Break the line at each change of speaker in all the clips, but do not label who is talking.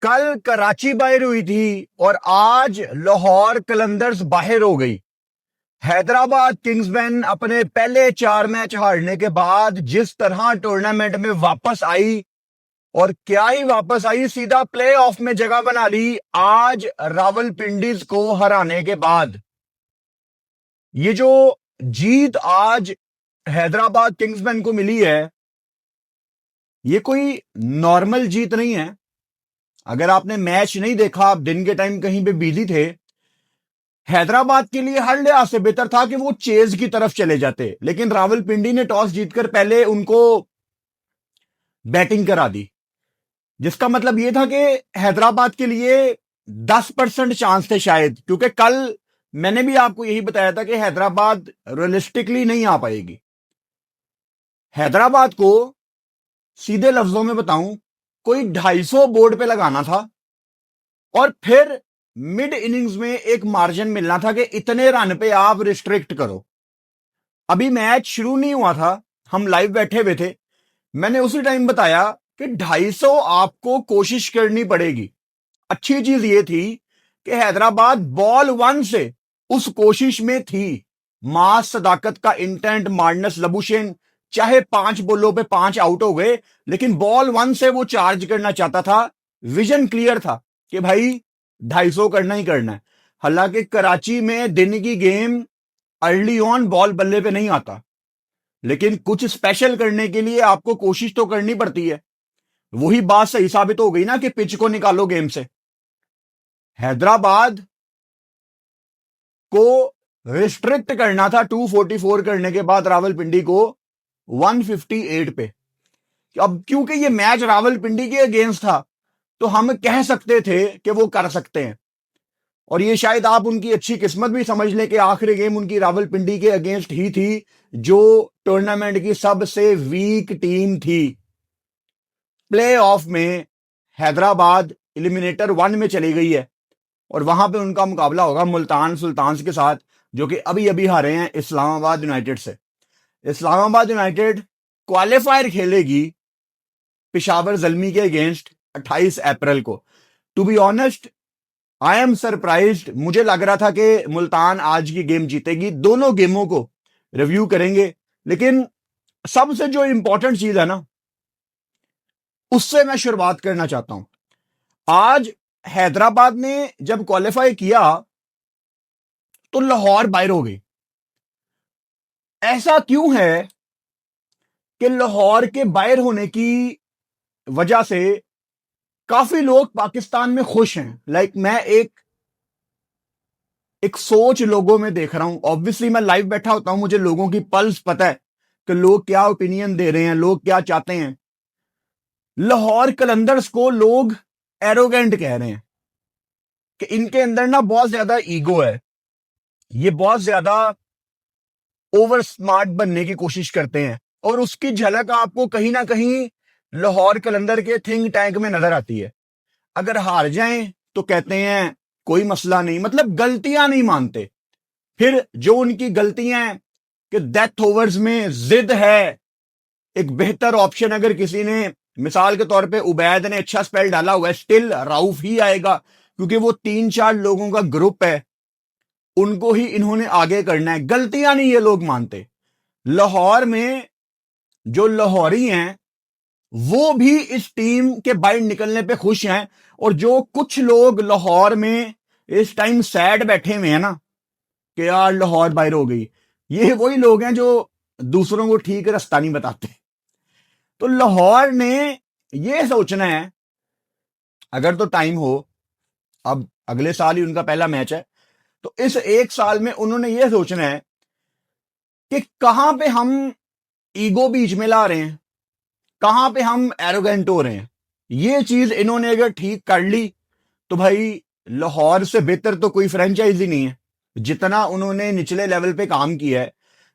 कल कराची बाहर हुई थी और आज लाहौर कलंदर्स बाहर हो गई। हैदराबाद किंग्समैन अपने पहले 4 मैच हारने के बाद जिस तरह टूर्नामेंट में वापस आई, और क्या ही वापस आई, सीधा प्ले ऑफ में जगह बना ली आज रावलपिंडीज को हराने के बाद। ये जो जीत आज हैदराबाद किंग्समैन को मिली है, ये कोई नॉर्मल जीत नहीं है। अगर आपने मैच नहीं देखा, आप दिन के टाइम कहीं पे बिजी थे, हैदराबाद के लिए हर लिहाज से बेहतर था कि वो चेज की तरफ चले जाते, लेकिन रावलपिंडी ने टॉस जीतकर पहले उनको बैटिंग करा दी, जिसका मतलब यह था कि हैदराबाद के लिए 10% चांस थे शायद, क्योंकि कल मैंने भी आपको यही बताया था कि हैदराबाद रियलिस्टिकली नहीं आ पाएगी। हैदराबाद को सीधे लफ्जों में बताऊं, कोई 250 बोर्ड पे लगाना था और फिर मिड इनिंग्स में एक मार्जिन मिलना था कि इतने रन पे आप रिस्ट्रिक्ट करो। अभी मैच शुरू नहीं हुआ था, हम लाइव बैठे हुए थे, मैंने उसी टाइम बताया कि 250 आपको कोशिश करनी पड़ेगी। अच्छी चीज यह थी कि हैदराबाद बॉल 1 से उस कोशिश में थी। मास सदाकत का इंटेंट, मार्नस लबुशेन चाहे 5 बॉलों पे 5 आउट हो गए, लेकिन बॉल 1 से वो चार्ज करना चाहता था। विजन क्लियर था कि भाई 250 करना ही करना है। हालांकि कराची में दिन की गेम अर्ली ऑन बॉल बल्ले पे नहीं आता, लेकिन कुछ स्पेशल करने के लिए आपको कोशिश तो करनी पड़ती है। वही बात सही साबित हो गई ना कि पिच को निकालो गेम से। हैदराबाद को रिस्ट्रिक्ट करना था 244 करने के बाद रावलपिंडी को 158 पे। अब क्योंकि ये मैच रावलपिंडी के अगेंस्ट था, तो हम कह सकते थे कि वो कर सकते हैं, और ये शायद आप उनकी अच्छी किस्मत भी समझ लें कि आखिरी गेम उनकी रावलपिंडी के अगेंस्ट ही थी, जो टूर्नामेंट की सबसे वीक टीम थी। प्ले ऑफ में हैदराबाद एलिमिनेटर 1 में चली गई है और वहां पे उनका मुकाबला होगा मुल्तान सुल्तान्स के साथ, जो कि अभी अभी हारे हैं इस्लामाबाद यूनाइटेड से। इस्लामाबाद यूनाइटेड क्वालिफायर खेलेगी पेशावर जल्मी के अगेंस्ट 28 अप्रैल को। To be honest, I am surprised. मुझे लग रहा था कि मुल्तान आज की गेम जीतेगी। दोनों गेमों को रिव्यू करेंगे, लेकिन सबसे जो इंपॉर्टेंट चीज है ना, उससे मैं शुरुआत करना चाहता हूं। आज हैदराबाद ने जब क्वालिफाई किया तो लाहौर बाहर हो गई। ऐसा क्यों है कि लाहौर के बाहर होने की वजह से काफी लोग पाकिस्तान में खुश हैं? मैं एक सोच लोगों में देख रहा हूं। ऑब्वियसली मैं लाइव बैठा होता हूं, मुझे लोगों की पल्स पता है कि लोग क्या ओपिनियन दे रहे हैं, लोग क्या चाहते हैं। लाहौर कलंदर्स को लोग एरोगेंट कह रहे हैं कि इनके अंदर ना बहुत ज्यादा ईगो है, ये बहुत ज्यादा ओवर स्मार्ट बनने की कोशिश करते हैं, और उसकी झलक आपको कहीं ना कहीं लाहौर कलंदर के थिंक टैंक में नजर आती है। अगर हार जाएं तो कहते हैं कोई मसला नहीं, मतलब गलतियां नहीं मानते। फिर जो उनकी गलतियां हैं कि डेथ ओवर्स में जिद है, एक बेहतर ऑप्शन अगर किसी ने, मिसाल के तौर पे उबैद ने अच्छा स्पेल डाला हुआ है, स्टिल राउफ ही आएगा, क्योंकि वो 3-4 लोगों का ग्रुप है, उनको ही इन्होंने आगे करना है। गलतियां नहीं ये लोग मानते। लाहौर में जो लाहौरी हैं वो भी इस टीम के बाहर निकलने पे खुश हैं, और जो कुछ लोग लाहौर में इस टाइम सैड बैठे हुए हैं ना कि यार लाहौर बाहर हो गई, ये वही लोग हैं जो दूसरों को ठीक रास्ता नहीं बताते। तो लाहौर ने ये सोचना है, अगर तो टाइम हो, अब अगले साल ही उनका पहला मैच है, तो इस एक साल में उन्होंने ये सोचना है कि कहां पे हम ईगो बीच में ला रहे हैं, कहां पे हम एरोगेंट हो रहे हैं। ये चीज इन्होंने अगर ठीक कर ली तो भाई लाहौर से बेहतर तो कोई फ्रेंचाइजी नहीं है। जितना उन्होंने निचले लेवल पे काम किया है,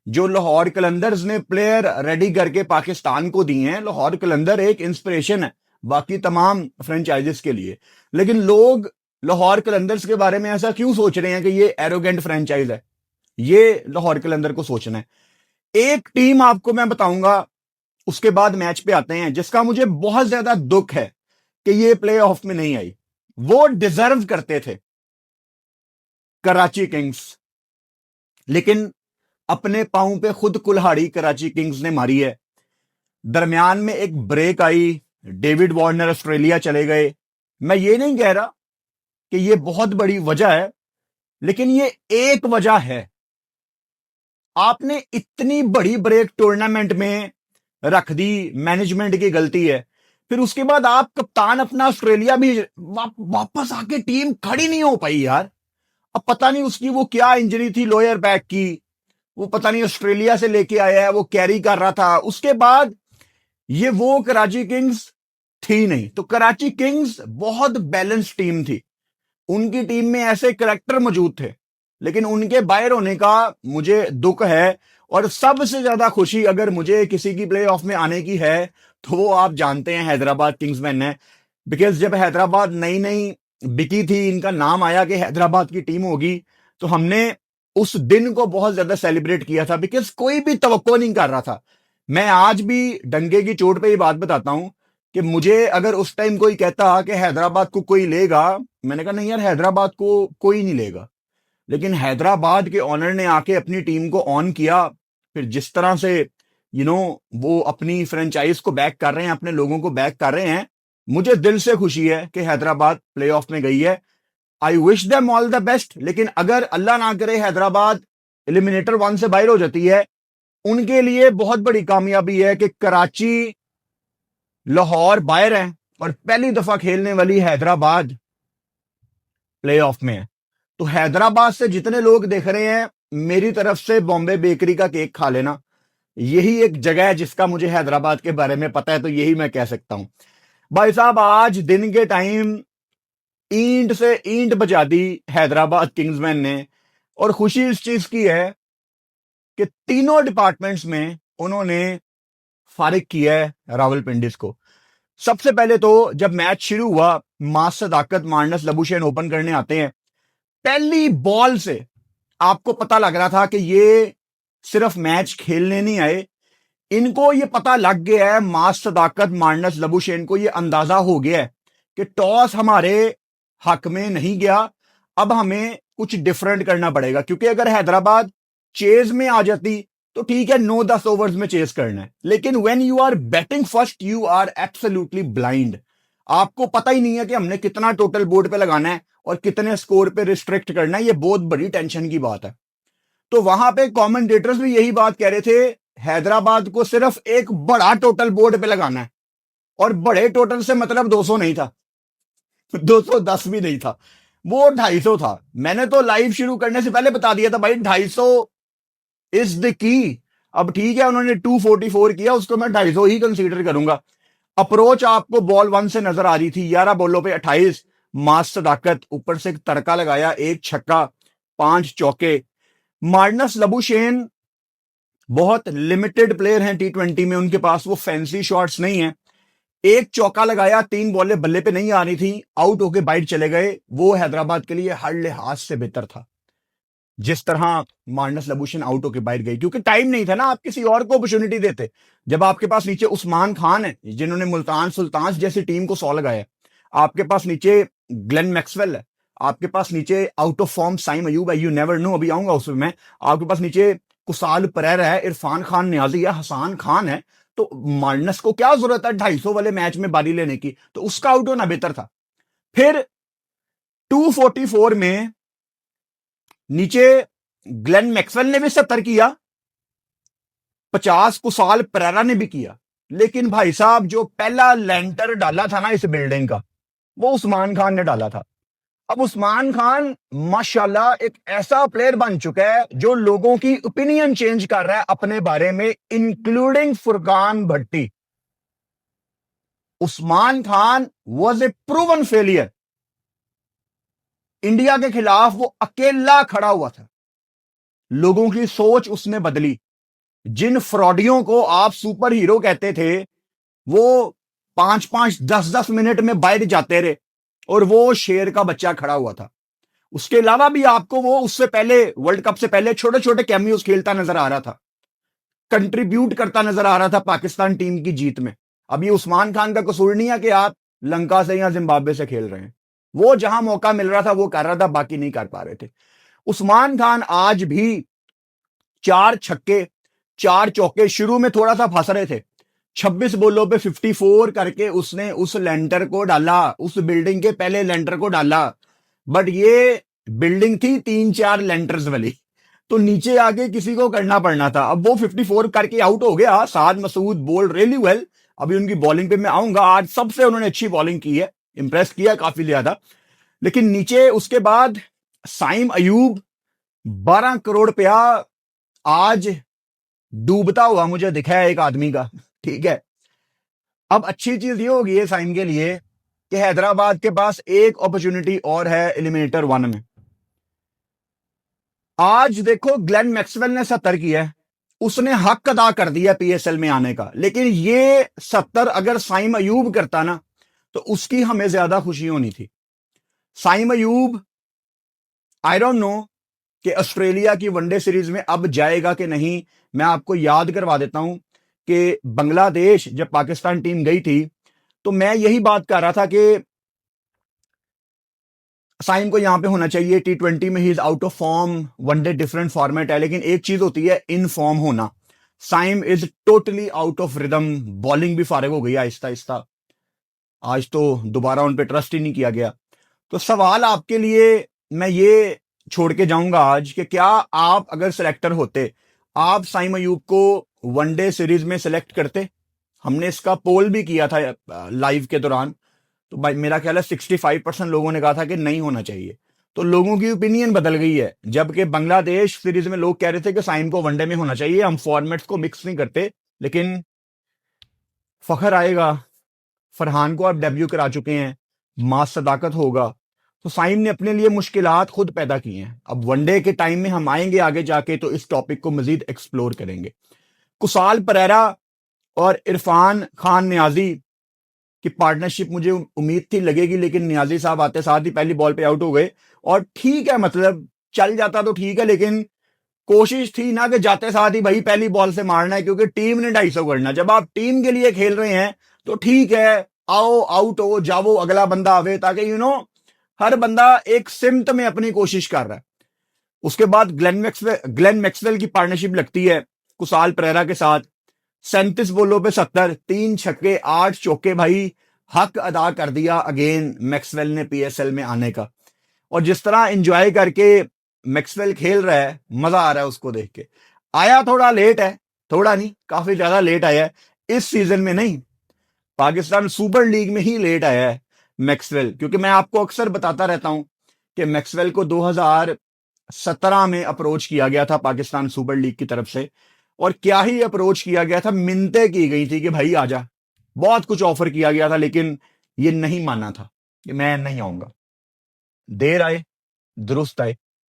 जो लाहौर कलंदर्स ने प्लेयर रेडी करके पाकिस्तान को दिए हैं, लाहौर कलंदर एक इंस्पिरेशन है बाकी तमाम फ्रेंचाइजीज के लिए। लेकिन लोग लाहौर कलंदर्स के बारे में ऐसा क्यों सोच रहे हैं कि ये एरोगेंट फ्रेंचाइज है? ये लाहौर कलंदर को सोचना है। एक टीम आपको मैं बताऊंगा, उसके बाद मैच पे आते हैं, जिसका मुझे बहुत ज्यादा दुख है कि ये प्ले ऑफ में नहीं आई। वो डिजर्व करते थे कराची किंग्स, लेकिन अपने पांव पे खुद कुल्हाड़ी कराची किंग्स ने मारी है। दरमियान में एक ब्रेक आई, डेविड वार्नर ऑस्ट्रेलिया चले गए। मैं ये नहीं कह रहा कि ये बहुत बड़ी वजह है, लेकिन ये एक वजह है। आपने इतनी बड़ी ब्रेक टूर्नामेंट में रख दी, मैनेजमेंट की गलती है। फिर उसके बाद आप कप्तान अपना ऑस्ट्रेलिया भी वापस आके टीम खड़ी नहीं हो पाई यार। अब पता नहीं उसकी वो क्या इंजरी थी लोअर बैक की, वो पता नहीं ऑस्ट्रेलिया से लेके आया है, वो कैरी कर रहा था। उसके बाद ये वो कराची किंग्स थी नहीं। तो कराची किंग्स बहुत बैलेंस टीम थी, उनकी टीम में ऐसे करेक्टर मौजूद थे, लेकिन उनके बाहर होने का मुझे दुख है। और सबसे ज्यादा खुशी अगर मुझे किसी की प्ले ऑफ में आने की है तो वो आप जानते हैं हैदराबाद किंग्समैन है। बिकॉज जब हैदराबाद नई नई बिकी थी, इनका नाम आया कि हैदराबाद की टीम होगी, तो हमने उस दिन को बहुत ज्यादा सेलिब्रेट किया था, बिकॉज कोई भी तवक्को नहीं कर रहा था। मैं आज भी डंगे की चोट पे ये बात बताता हूं कि मुझे अगर उस टाइम कोई कहता कि हैदराबाद को कोई लेगा, मैंने कहा नहीं यार, हैदराबाद को कोई नहीं लेगा। लेकिन हैदराबाद के ऑनर ने आके अपनी टीम को ऑन किया। फिर जिस तरह से वो अपनी फ्रेंचाइज को बैक कर रहे हैं, अपने लोगों को बैक कर रहे हैं, मुझे दिल से खुशी है कि हैदराबाद प्लेऑफ में गई है। I wish them all the best. लेकिन अगर अल्लाह ना करे हैदराबाद एलिमिनेटर 1 से बाहर हो जाती है, उनके लिए बहुत बड़ी कामयाबी है कि कराची, लाहौर बाहर है और पहली दफा खेलने वाली हैदराबाद प्लेऑफ में है। तो हैदराबाद से जितने लोग देख रहे हैं, मेरी तरफ से बॉम्बे बेकरी का केक खा लेना। यही एक जगह है जिसका मुझे हैदराबाद के बारे में पता है, तो यही मैं कह सकता हूं। भाई साहब, आज दिन के टाइम ईंट से ईंट बजा दी हैदराबाद किंग्समैन ने। और खुशी इस चीज की है कि तीनों डिपार्टमेंट्स में उन्होंने फारिग किया है रावलपिंडी को। सबसे पहले तो जब मैच शुरू हुआ, मास सदाकत मार्नस लबुशेन ओपन करने आते हैं। पहली बॉल से आपको पता लग रहा था कि ये सिर्फ मैच खेलने नहीं आए, इनको ये पता लग गया है, मास सदाकत मार्नस लबुशेन को ये अंदाजा हो गया है कि टॉस हमारे हक में नहीं गया, अब हमें कुछ डिफरेंट करना पड़ेगा। क्योंकि अगर हैदराबाद चेज में आ जाती तो ठीक है, 9-10 ओवर्स में चेज करना है, लेकिन when you are batting first you are absolutely blind. आपको पता ही नहीं है कि हमने कितना टोटल बोर्ड पे लगाना है और कितने स्कोर पे रिस्ट्रिक्ट करना है। ये बहुत बड़ी टेंशन की बात है। तो वहां पे कमेंटेटर्स भी यही बात कह रहे थे, हैदराबाद को सिर्फ एक बड़ा टोटल बोर्ड पे लगाना है। और बड़े टोटल से मतलब 200 नहीं था, 210 भी नहीं था, वो 250 था। मैंने तो लाइव शुरू करने से पहले बता दिया था भाई 250 इज द की। अब ठीक है, उन्होंने 244 किया, उसको मैं 250 ही कंसीडर करूंगा। अप्रोच आपको बॉल 1 से नजर आ रही थी, 11 बॉलों पे 28। मास सदाकत ऊपर से तड़का लगाया, 1 छक्का 5 चौके। मार्नस लबुशेन बहुत लिमिटेड प्लेयर हैं T20 में, उनके पास वो फैंसी शॉट्स नहीं है। 1 चौका लगाया, 3 बॉलें बल्ले पे नहीं आ रही थी, आउट होके बाइट चले गए। वो हैदराबाद के लिए हर लिहाज से बेहतर था जिस तरह मार्नस लबुशेन आउट होके बाहर गई, क्योंकि टाइम नहीं था ना, आप किसी और को अपॉर्चुनिटी देते। जब आपके पास नीचे उस्मान खान है जिन्होंने मुल्तान सुल्तान जैसी टीम को 100 लगाया, आपके पास नीचे ग्लेन मैक्सवेल है, आपके पास नीचे out of form Saim Ayub है, यू नेवर नो, अभी आऊंगा उसमें मैं। आपके पास नीचे कुसाल परेरा है, इरफान खान न्याजी है, हसान खान है। तो मार्नस को क्या जरूरत है 250 वाले मैच में बारी लेने की? तो उसका आउट होना बेहतर था। फिर 244 में नीचे ग्लेन मैक्सवेल ने भी 70 किया, 50 कुसाल परेरा ने भी किया। लेकिन भाई साहब, जो पहला लेंटर डाला था ना इस बिल्डिंग का, वो उस्मान खान ने डाला था। अब उस्मान खान माशाल्लाह एक ऐसा प्लेयर बन चुका है जो लोगों की ओपिनियन चेंज कर रहा है अपने बारे में, including Furqan Bhatti. Usman Khan was a proven failure. India के खिलाफ वो अकेला खड़ा हुआ था, लोगों की सोच उसने बदली। जिन फ्रॉडियों को आप सुपर हीरो कहते थे, वो 5-5 10-10 मिनट में बाहर जाते रहे और वो शेर का बच्चा खड़ा हुआ था। उसके अलावा भी आपको वो उससे पहले, वर्ल्ड कप से पहले छोटे छोटे कैमियोज खेलता नजर आ रहा था, कंट्रीब्यूट करता नजर आ रहा था पाकिस्तान टीम की जीत में। अब ये उस्मान खान का कसूर नहीं है कि आप लंका से या जिम्बाब्वे से खेल रहे हैं। वो जहां मौका मिल रहा था वो कर रहा था, बाकी नहीं कर पा रहे थे। उस्मान खान आज भी 4 छक्के 4 चौके, शुरू में थोड़ा सा फंस रहे थे, 26 बॉलों पे 54 करके उसने उस लेंटर को डाला, उस बिल्डिंग के पहले लेंटर को डाला। बट ये बिल्डिंग थी 3-4 लेंटर्स वाली, तो नीचे आके किसी को करना पड़ना था। अब वो 54 करके आउट हो गया। साद मसूद बोल्ड रियली वेल। अभी उनकी बॉलिंग पे मैं आऊंगा, आज सबसे उन्होंने अच्छी बॉलिंग की है, इंप्रेस किया काफी ज्यादा। लेकिन नीचे उसके बाद साइम अयूब 12 करोड़ रुपया आज डूबता हुआ मुझे दिखा है एक आदमी का, ठीक है। अब अच्छी चीज ये होगी है साइम के लिए कि हैदराबाद के पास एक अपॉर्चुनिटी और है एलिमिनेटर 1 में। आज देखो ग्लेन मैक्सवेल ने 70 किया है, उसने हक अदा कर दिया पीएसएल में आने का। लेकिन ये 70 अगर साइम अयूब करता ना तो उसकी हमें ज्यादा खुशी होनी थी। Saim Ayub I don't know कि ऑस्ट्रेलिया की वनडे सीरीज में अब जाएगा कि नहीं। मैं आपको याद करवा देता हूं कि बांग्लादेश जब पाकिस्तान टीम गई थी तो मैं यही बात कर रहा था कि साइम को यहां पे होना चाहिए। T20 में ही is out of form, one day different format है, लेकिन एक चीज होती है इन फॉर्म होना। Saim is totally out of rhythm, bowling भी फारिग हो गई आहिस्ता आहिस्ता। आज तो दोबारा उन पे ट्रस्ट ही नहीं किया गया। तो सवाल आपके लिए मैं ये छोड़ के जाऊंगा आज कि क्या आप अगर सिलेक्टर होते, आप साइम अयूब को वनडे सीरीज में सिलेक्ट करते? हमने इसका पोल भी किया था लाइव के दौरान, तो भाई मेरा ख्याल है 65% लोगों ने कहा था कि नहीं होना चाहिए। तो लोगों की ओपिनियन बदल गई है। जबकि बांग्लादेश सीरीज में लोग कह रहे थे कि साइम को वनडे में होना चाहिए, हम फॉर्मेट्स को मिक्स नहीं करते। लेकिन फखर आएगा, फरहान को आप डेब्यू करा चुके हैं, मास सदाकत होगा, तो साइम ने अपने लिए मुश्किलात खुद पैदा की हैं। अब वनडे के टाइम में हम आएंगे आगे जाके तो इस टॉपिक को मजीद एक्सप्लोर करेंगे। कुसाल परेरा और इरफान खान नियाजी की पार्टनरशिप मुझे उम्मीद थी लगेगी, लेकिन नियाजी साहब आते साथ ही पहली बॉल पे आउट हो गए। और ठीक है, मतलब चल जाता तो ठीक है, लेकिन कोशिश थी ना कि जाते साथ ही भाई पहली बॉल से मारना है, क्योंकि टीम ने 250 करना। जब आप टीम के लिए खेल रहे हैं तो ठीक है, आओ आउट हो जाओ, अगला बंदा आवे, ताकि हर बंदा एक सिमत में अपनी कोशिश कर रहा है। उसके बाद ग्लेन मैक्सवेल की पार्टनरशिप लगती है कुसाल परेरा के साथ। 37 बॉलों पे 70, 3 छक्के 8 चौके, भाई हक अदा कर दिया अगेन मैक्सवेल ने पीएसएल में आने का। और जिस तरह एंजॉय करके मैक्सवेल खेल रहा है, मजा आ रहा है उसको देख के। आया थोड़ा लेट है, थोड़ा नहीं काफी ज्यादा लेट आया है, इस सीजन में नहीं, पाकिस्तान सुपर लीग में ही लेट आया है मैक्सवेल। क्योंकि मैं आपको अक्सर बताता रहता हूं कि मैक्सवेल को 2017 में अप्रोच किया गया था पाकिस्तान सुपर लीग की तरफ से, और क्या ही अप्रोच किया गया था, मिन्नतें की गई थी कि भाई आजा, बहुत कुछ ऑफर किया गया था, लेकिन ये नहीं माना था कि मैं नहीं आऊंगा। देर आए दुरुस्त आए।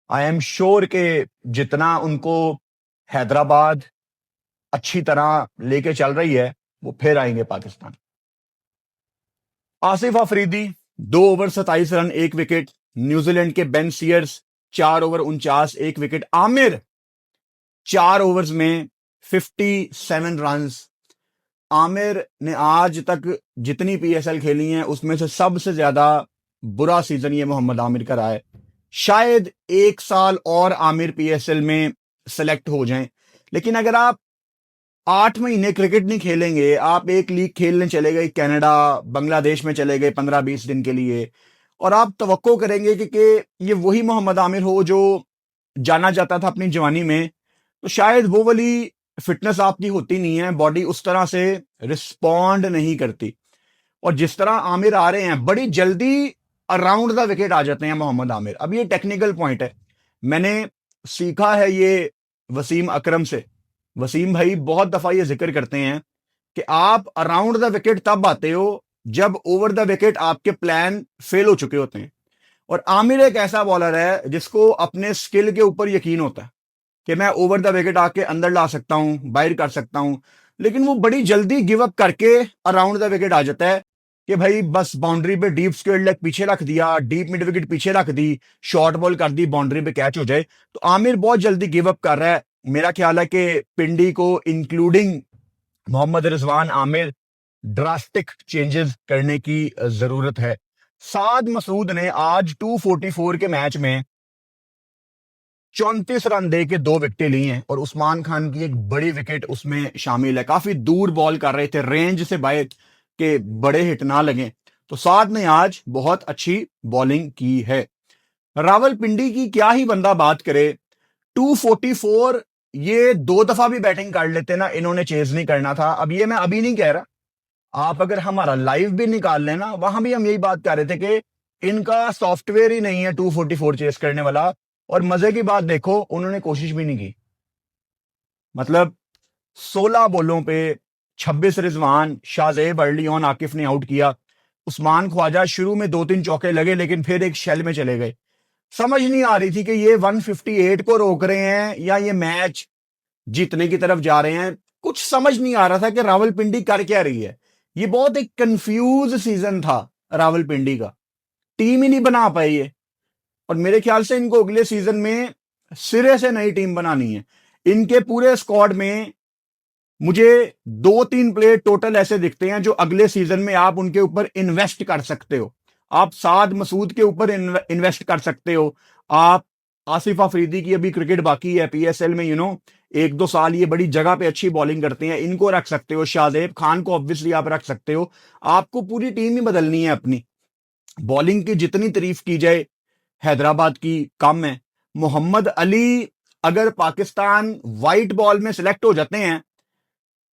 आई एम श्योर के जितना उनको हैदराबाद अच्छी तरह लेके चल रही है वो फिर आएंगे Pakistan. Asif Afridi 2 over 27 run 1 wicket. New Zealand के Ben Sears 4 over 49 1 wicket. Aamir 4 overs में 57 रन। आमिर ने आज तक जितनी पीएसएल खेली हैं उसमें से सबसे ज्यादा बुरा सीजन ये मोहम्मद आमिर का रहा है। शायद 1 साल और आमिर पीएसएल में सेलेक्ट हो जाएं, लेकिन अगर आप 8 महीने क्रिकेट नहीं खेलेंगे, आप एक लीग खेलने चले गए कनाडा बांग्लादेश में चले गए 15-20 दिन के लिए, और आप तवक्को करेंगे कि ये वही मोहम्मद आमिर हो जो जाना जाता था अपनी जवानी में, तो शायद वो वाली फिटनेस आपकी होती नहीं है, बॉडी उस तरह से रिस्पॉन्ड नहीं करती। और जिस तरह आमिर आ रहे हैं, बड़ी जल्दी अराउंड द विकेट आ जाते हैं मोहम्मद आमिर। अब ये टेक्निकल पॉइंट है, मैंने सीखा है ये वसीम अकरम से। वसीम भाई बहुत दफा ये जिक्र करते हैं कि आप अराउंड द विकेट तब आते हो जब ओवर द विकेट आपके प्लान फेल हो चुके होते हैं। और आमिर एक ऐसा बॉलर है जिसको अपने स्किल के ऊपर यकीन होता है कि मैं ओवर द विकेट आके अंदर ला सकता हूं, बाहर कर सकता हूं, लेकिन वो बड़ी जल्दी गिव अप करके अराउंड द विकेट आ जाता है कि भाई बस बाउंड्री पे डीप स्क्वेयर लेग पीछे रख दिया, डीप मिड विकेट पीछे रख दी, शॉर्ट बॉल कर दी, बाउंड्री पे कैच हो जाए। तो आमिर बहुत जल्दी गिव अप कर रहा है। मेरा ख्याल है कि पिंडी को including Mohammad Rizwan Amir drastic changes करने की जरूरत है। साद मसूद ने आज 244 के मैच में 34 रन दे के 2 विकेटें ली हैं और उस्मान खान की एक बड़ी विकेट उसमें शामिल है। काफी दूर बॉल कर रहे थे, रेंज से बाहर के बड़े हिट ना लगे, तो साद ने आज बहुत अच्छी बॉलिंग की है। रावलपिंडी की क्या ही बंदा बात करे, 244 ये 2 दफा भी बैटिंग कर लेते ना, इन्होंने चेज नहीं करना था। अब ये मैं अभी नहीं कह रहा, आप अगर हमारा लाइव भी निकाल लेना, वहां भी हम यही बात कर रहे थे कि इनका सॉफ्टवेयर ही नहीं है 244 चेस करने वाला। और मजे की बात देखो, उन्होंने कोशिश भी नहीं की। मतलब 16 बॉलों पे 26 रिजवान, शाहजेब अर्ली ऑन आकिफ ने आउट किया। उस्मान ख्वाजा शुरू में 2-3 चौके लगे, लेकिन फिर एक शेल में चले गए। समझ नहीं आ रही थी कि ये 158 को रोक रहे हैं या ये मैच जीतने की तरफ जा रहे हैं। कुछ समझ नहीं आ रहा था कि रावलपिंडी कर क्या रही है। ये बहुत एक कंफ्यूज सीजन था रावलपिंडी का, टीम ही नहीं बना पाए ये। और मेरे ख्याल से इनको अगले सीजन में सिरे से नई टीम बनानी है। इनके पूरे स्क्वाड में मुझे 2-3 प्लेयर टोटल ऐसे दिखते हैं जो अगले सीजन में आप उनके ऊपर इन्वेस्ट कर सकते हो। आप साद मसूद के ऊपर इन्वेस्ट कर सकते हो। आप आसिफ अफरीदी की अभी क्रिकेट बाकी है पीएसएल में, 1-2 साल ये बड़ी जगह पे अच्छी बॉलिंग करते हैं, इनको रख सकते हो। शाहजेब खान को ऑब्वियसली आप रख सकते हो। आपको पूरी टीम ही बदलनी है अपनी। बॉलिंग की जितनी तारीफ की जाए हैदराबाद की कम है। मोहम्मद अली अगर पाकिस्तान व्हाइट बॉल में सिलेक्ट हो जाते हैं,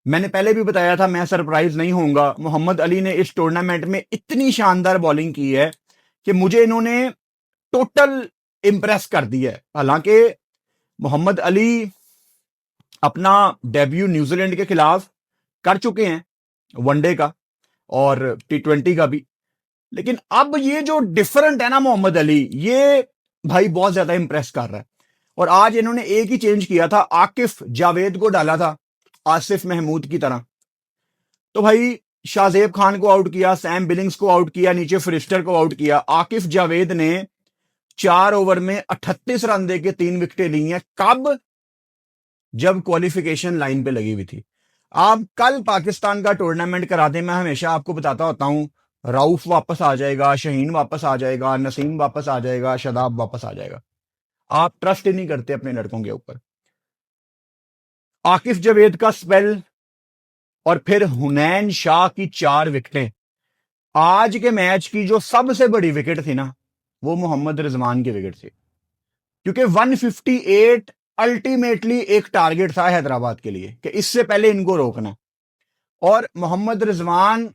मैंने पहले भी बताया था मैं सरप्राइज नहीं होऊंगा। मोहम्मद अली ने इस टूर्नामेंट में इतनी शानदार बॉलिंग की है कि मुझे इन्होंने टोटल इंप्रेस कर दिया है। हालांकि मोहम्मद अली अपना डेब्यू न्यूजीलैंड के खिलाफ कर चुके हैं, वनडे का और T20 का भी, लेकिन अब ये जो डिफरेंट है ना मोहम्मद अली, ये भाई बहुत ज्यादा इंप्रेस कर रहा है। और आज इन्होंने एक ही चेंज किया था, आकिफ जावेद को डाला था आसिफ महमूद की तरह। तो भाई शाहजेब खान को आउट किया, सैम बिलिंग्स को आउट किया, नीचे फ्रिस्टर को आउट किया। आकिफ जावेद ने 4 ओवर में 38 रन देके 3 विकेटें ली हैं। कब? जब क्वालिफिकेशन लाइन पे लगी हुई थी। आप कल पाकिस्तान का टूर्नामेंट करा दें, मैं हमेशा आपको बताता होता हूं, राउफ वापस आ जाएगा, शहीन वापस आ जाएगा, नसीम वापस आ जाएगा, शदाब वापस आ जाएगा। आप ट्रस्ट ही नहीं करते अपने लड़कों के ऊपर। आकिफ जावेद का स्पेल और फिर हुनैन शाह की 4 विकेटें। आज के मैच की जो सबसे बड़ी विकेट थी ना, वो मोहम्मद रिजवान की विकेट थी, क्योंकि 158 अल्टीमेटली एक टारगेट था हैदराबाद के लिए कि इससे पहले इनको रोकना। और Mohammad Rizwan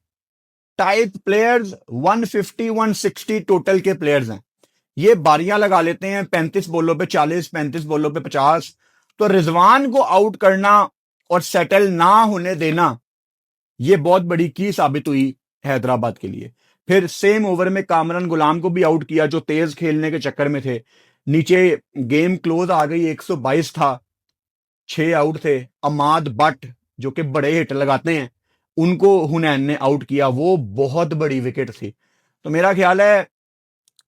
type players 150 160 total के प्लेयर्स हैं। ये बारियां लगा लेते हैं 35 बॉलों पे 40, 35 बॉलों पे 50। तो रिजवान को आउट करना और सेटल ना होने देना, ये बहुत बड़ी की साबित हुई हैदराबाद के लिए। फिर सेम ओवर में कामरान गुलाम को भी आउट किया, जो तेज खेलने के चक्कर में थे। नीचे गेम क्लोज आ गई, 122 था, 6 आउट थे। अमाद बट जो कि बड़े हिट लगाते हैं, उनको हुनैन ने आउट किया, वो बहुत बड़ी विकेट थी। तो मेरा ख्याल है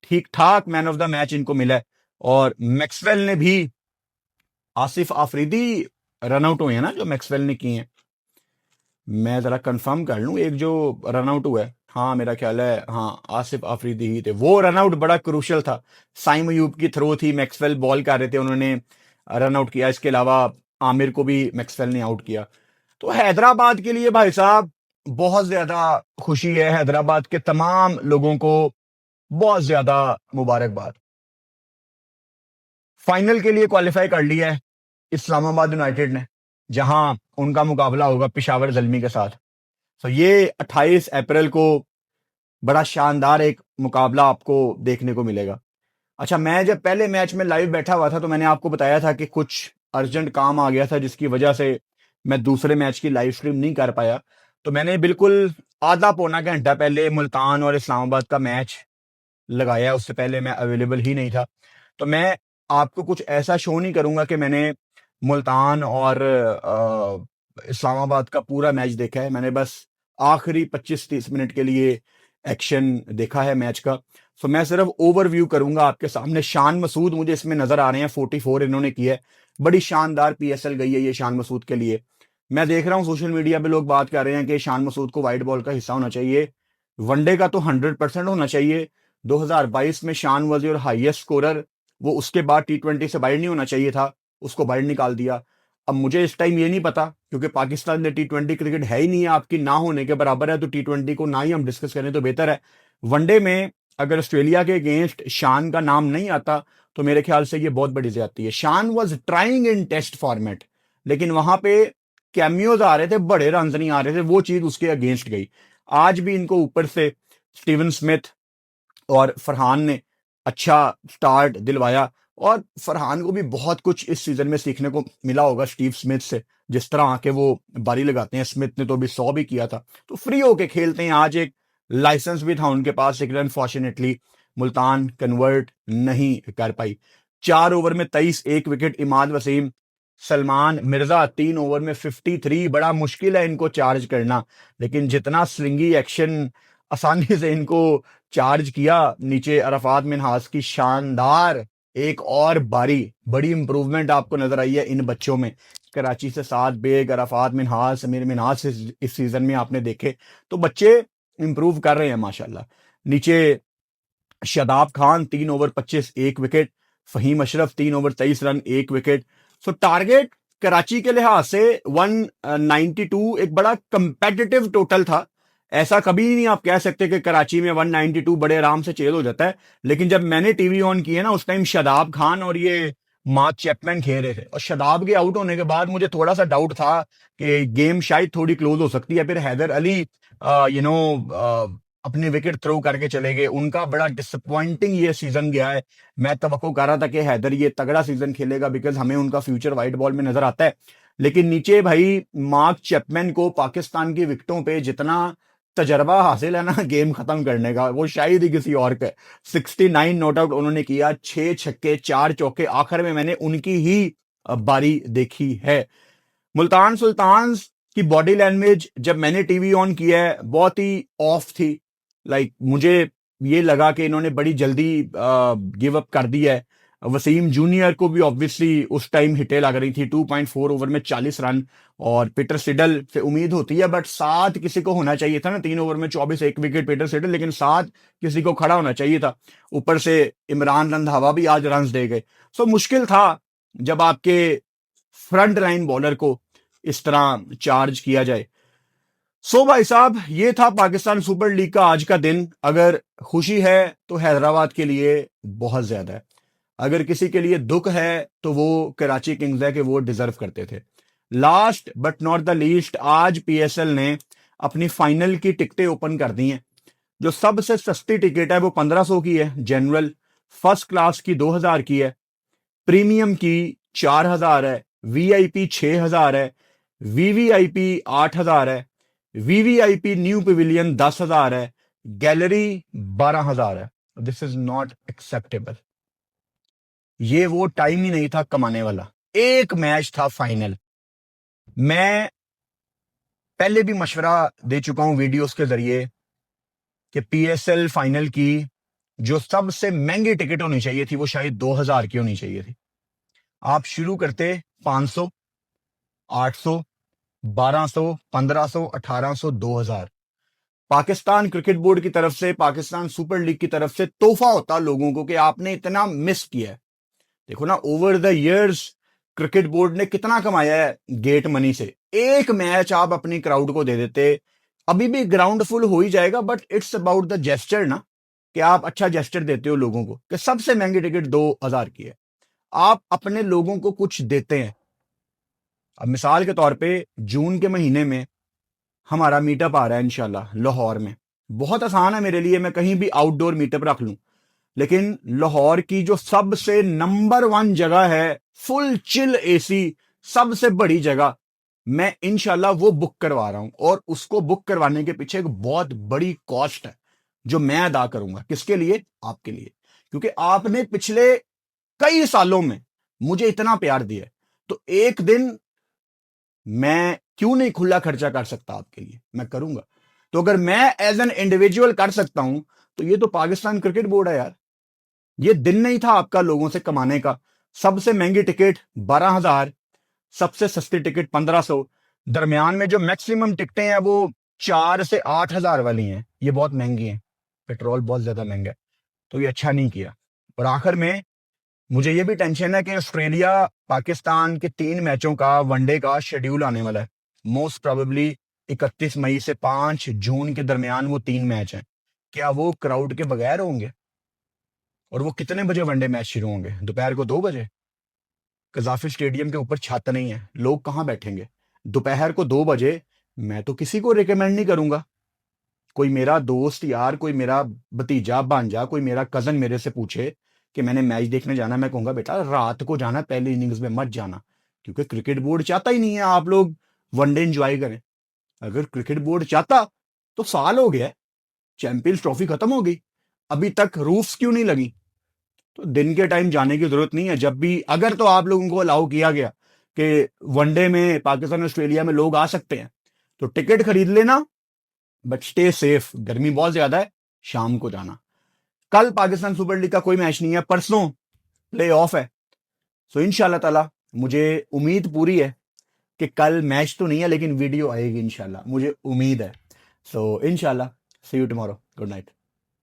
ठीक ठाक मैन ऑफ द मैच इनको मिला है। और मैक्सवेल ने भी, आसिफ आफरीदी रनआउट हुए हैं ना जो मैक्सवेल ने किए हैं, मैं जरा कंफर्म कर लूं, एक जो रनआउट हुआ है, हाँ मेरा ख्याल है, हाँ आसिफ आफरीदी ही थे। वो रनआउट बड़ा क्रूशल था, साइम अयूब की थ्रो थी, मैक्सवेल बॉल कर रहे थे, उन्होंने रनआउट किया। इसके अलावा आमिर को भी मैक्सवेल ने आउट किया। तो हैदराबाद के लिए भाई साहब बहुत ज्यादा खुशी है, हैदराबाद के तमाम लोगों को बहुत ज्यादा मुबारकबाद। फाइनल के लिए क्वालिफाई कर लिया है इस्लामाबाद यूनाइटेड ने, जहां उनका मुकाबला होगा पिशावर जल्मी के साथ। तो ये 28 अप्रैल को बड़ा शानदार एक मुकाबला आपको देखने को मिलेगा। अच्छा, मैं जब पहले मैच में लाइव बैठा हुआ था तो मैंने आपको बताया था कि कुछ अर्जेंट काम आ गया था, जिसकी वजह से मैं दूसरे मैच की लाइव स्ट्रीम नहीं कर पाया। तो मैंने बिल्कुल आधा पौना घंटा पहले मुल्तान और इस्लामाबाद का मैच लगाया, उससे पहले मैं अवेलेबल ही नहीं था। तो मैं आपको कुछ ऐसा शो नहीं करूंगा कि मैंने मुल्तान और इस्लामाबाद का पूरा मैच देखा है। मैंने बस आखिरी 25-30 मिनट के लिए एक्शन देखा है मैच का। तो मैं सिर्फ ओवरव्यू करूंगा आपके सामने। शान मसूद मुझे इसमें नजर आ रहे हैं, 44 इन्होंने किया है। बड़ी शानदार पीएसएल गई है ये शान मसूद के लिए। मैं देख रहा हूं सोशल मीडिया पे लोग बात कर रहे हैं कि शान मसूद को व्हाइट बॉल का हिस्सा होना चाहिए। वनडे का तो 100% होना चाहिए। 2022 में शान वॉज योर हाईएस्ट स्कोरर, वो उसके बाद टी20 से बाहर नहीं होना चाहिए था, उसको बाहर निकाल दिया। अब मुझे इस टाइम ये नहीं पता, क्योंकि पाकिस्तान में टी20 क्रिकेट है ही नहीं है, आपकी ना होने के बराबर है, तो टी20 को ना ही हम डिस्कस करें तो बेहतर है। वनडे में अगर ऑस्ट्रेलिया के अगेंस्ट शान का नाम नहीं आता तो मेरे ख्याल से ये बहुत बड़ी ज्यादती है। Shan was trying in test format, लेकिन वहां पे कैमियोज आ रहे थे, बड़े रन नहीं आ रहे थे, वो चीज उसके अगेंस्ट गई। आज भी इनको ऊपर से स्टीवन स्मिथ और फरहान ने अच्छा स्टार्ट दिलवाया, और फरहान को भी बहुत कुछ इस सीजन में सीखने को मिला होगा स्टीव स्मिथ से, जिस तरह आके वो बारी लगाते हैं। स्मिथ ने तो अभी 100 भी किया था, तो फ्री होके खेलते हैं। आज एक लाइसेंस भी था उनके पास, लेकिन अनफॉर्चुनेटली मुल्तान कन्वर्ट नहीं कर पाई। 4 ओवर में 23, 1 विकेट इमाद वसीम। सलमान मिर्जा 3 ओवर में 53। बड़ा मुश्किल है इनको चार्ज करना, लेकिन जितना स्लिंगी एक्शन आसानी से इनको चार्ज किया। नीचे अरफात मिनहास की शानदार एक और बारी, बड़ी इंप्रूवमेंट आपको नजर आई है इन बच्चों में। कराची से साद बेग, अरफात मिनहास, समीर मिनहास इस सीजन में आपने देखे, तो बच्चे इंप्रूव कर रहे हैं माशाल्लाह। नीचे Shadab Khan 3 over 25, 1 wicket. Faheem Ashraf 3 over 23 run, 1 wicket. So target Karachi के लिहाज से 192 एक बड़ा कंपेटिटिव टोटल था। ऐसा कभी नहीं आप कह सकते कि कराची में 192 बड़े आराम से चेल हो जाता है। लेकिन जब मैंने टीवी ऑन किया ना, उस टाइम शादाब खान और ये मार्क चैपमैन खेल रहे थे, और शादाब के आउट होने के बाद मुझे थोड़ा सा डाउट था कि गेम शायद थोड़ी क्लोज हो सकती है। फिर हैदर अली अपनी विकेट थ्रो करके चले गए। उनका बड़ा डिसअपॉइंटिंग ये सीजन गया है। मैं तवक्को कर रहा था कि हैदर ये तगड़ा सीजन खेलेगा, बिकॉज हमें उनका फ्यूचर वाइट बॉल में नजर आता है। लेकिन नीचे भाई मार्क चैपमैन को पाकिस्तान की विकेटों पे जितना तजर्बा हासिल है ना गेम खत्म करने का, वो शायद ही किसी और का। 69 नॉट आउट उन्होंने किया, 6 छक्के 4 चौके, आखिर में मैंने उनकी ही बारी देखी है। मुल्तान सुल्तान की बॉडी लैंग्वेज जब मैंने टीवी ऑन किया है बहुत ही ऑफ थी। मुझे ये लगा कि इन्होंने बड़ी जल्दी गिव अप कर दिया है। वसीम जूनियर को भी ऑब्वियसली उस टाइम हिटें लग रही थी। 2.4 ओवर में 40 रन, और पीटर सिडल से उम्मीद होती है, बट 7 किसी को होना चाहिए था ना। 3 ओवर में 24, 1 विकेट पीटर सिडल, लेकिन 7 किसी को खड़ा होना चाहिए था। ऊपर से इमरान रंधावा भी आज रन दे गए। सो मुश्किल था जब आपके फ्रंट लाइन बॉलर को इस तरह चार्ज किया जाए। सो भाई साहब, ये था पाकिस्तान सुपर लीग का आज का दिन। अगर खुशी है तो हैदराबाद के लिए बहुत ज्यादा है, अगर किसी के लिए दुख है तो वो कराची किंग्स है कि वो डिजर्व करते थे। Last but not the least, आज पीएसएल ने अपनी फाइनल की टिकटें ओपन कर दी हैं। जो सबसे सस्ती टिकट है वो 1500 की है, जनरल। फर्स्ट क्लास की 2000 की है, प्रीमियम की 4000 है, वीआईपी 6000 है, वीवीआईपी 8000 है, वीवीआईपी न्यू पवेलियन 10,000 है, गैलरी 12,000 है। This is not acceptable. ये वो टाइम ही नहीं था कमाने वाला। एक मैच था फाइनल। मैं पहले भी मशवरा दे चुका हूं वीडियोस के जरिए कि पीएसएल फाइनल की जो सबसे महंगी टिकट होनी चाहिए थी वो शायद 2000 की होनी चाहिए थी। आप शुरू करते 500, 800, 1200, 1500, 1800, 2000। पाकिस्तान क्रिकेट बोर्ड की तरफ से, पाकिस्तान सुपर लीग की तरफ से तोहफा होता लोगों को कि आपने इतना मिस किया है। देखो ना, over the years cricket board ने कितना कमाया है गेट मनी से। एक मैच आप अपनी क्राउड को दे देते, अभी भी ग्राउंड फुल हो ही जाएगा, but it's about the gesture ना, कि आप अच्छा जेस्चर देते हो लोगों को, कि सबसे महंगी टिकट 2000 की है। आप अपने लोगों को कुछ देते हैं। अब मिसाल के तौर पे जून के महीने में हमारा मीटअप आ रहा है इंशाल्लाह लाहौर में। बहुत आसान है मेरे लिए, मैं कहीं भी आउटडोर मीटअप रख लूं, लेकिन लाहौर की जो सबसे नंबर 1 जगह है, फुल चिल एसी, सबसे बड़ी जगह, मैं इंशाल्लाह वो बुक करवा रहा हूं। और उसको बुक करवाने के पीछे एक बहुत बड़ी कॉस्ट है जो मैं अदा करूंगा। किसके लिए? आपके लिए, क्योंकि आपने पिछले कई सालों में मुझे इतना प्यार दिया है। तो एक दिन मैं क्यों नहीं खुला खर्चा कर सकता आपके लिए? मैं करूंगा। तो अगर मैं एज एन इंडिविजुअल कर सकता हूं, तो ये तो पाकिस्तान क्रिकेट बोर्ड है यार। ये दिन नहीं था आपका लोगों से कमाने का। सबसे महंगी टिकट 12,000, सबसे सस्ती टिकट 1500, दरमियान में जो मैक्सिमम टिकटें हैं वो 4 से 8 हज़ार वाली हैं, ये बहुत महंगी हैं, पेट्रोल बहुत ज्यादा महंगा है, तो ये अच्छा नहीं किया। और आखिर में मुझे ये भी टेंशन है कि ऑस्ट्रेलिया पाकिस्तान के 3 मैचों का वनडे का शेड्यूल आने वाला है। मोस्ट प्रोबेबली 31 मई से 5 जून के दरमियान वो 3 मैच हैं। क्या वो क्राउड के बगैर होंगे? और वो कितने बजे वनडे मैच शुरू होंगे? दोपहर को 2 बजे। कजाफी स्टेडियम के ऊपर छत नहीं है, लोग कहाँ बैठेंगे दोपहर को 2 बजे? मैं तो किसी को रिकमेंड नहीं करूंगा। कोई मेरा दोस्त यार, कोई मेरा भतीजा भांजा, कोई मेरा कजन मेरे से पूछे कि मैंने मैच देखने जाना, मैं कहूंगा बेटा रात को जाना, पहली इनिंग्स में मत जाना, क्योंकि क्रिकेट बोर्ड चाहता ही नहीं है आप लोग वनडे एंजॉय करें। अगर क्रिकेट बोर्ड चाहता तो साल हो गया, चैंपियंस ट्रॉफी खत्म हो गई, अभी तक रूफ्स क्यों नहीं लगी? तो दिन के टाइम जाने की जरूरत नहीं है। जब भी अगर तो आप लोगों को अलाउ किया गया कि वनडे में पाकिस्तान ऑस्ट्रेलिया में लोग आ सकते हैं, तो टिकट खरीद लेना, बट स्टे सेफ, गर्मी बहुत ज्यादा है, शाम को जाना। कल पाकिस्तान सुपर लीग का कोई मैच नहीं है, परसों प्ले ऑफ है। सो इंशाल्लाह ताला मुझे उम्मीद पूरी है कि कल मैच तो नहीं है लेकिन वीडियो आएगी इंशाल्लाह, मुझे उम्मीद है। सो इंशाल्लाह सी यू टुमारो, गुड नाइट।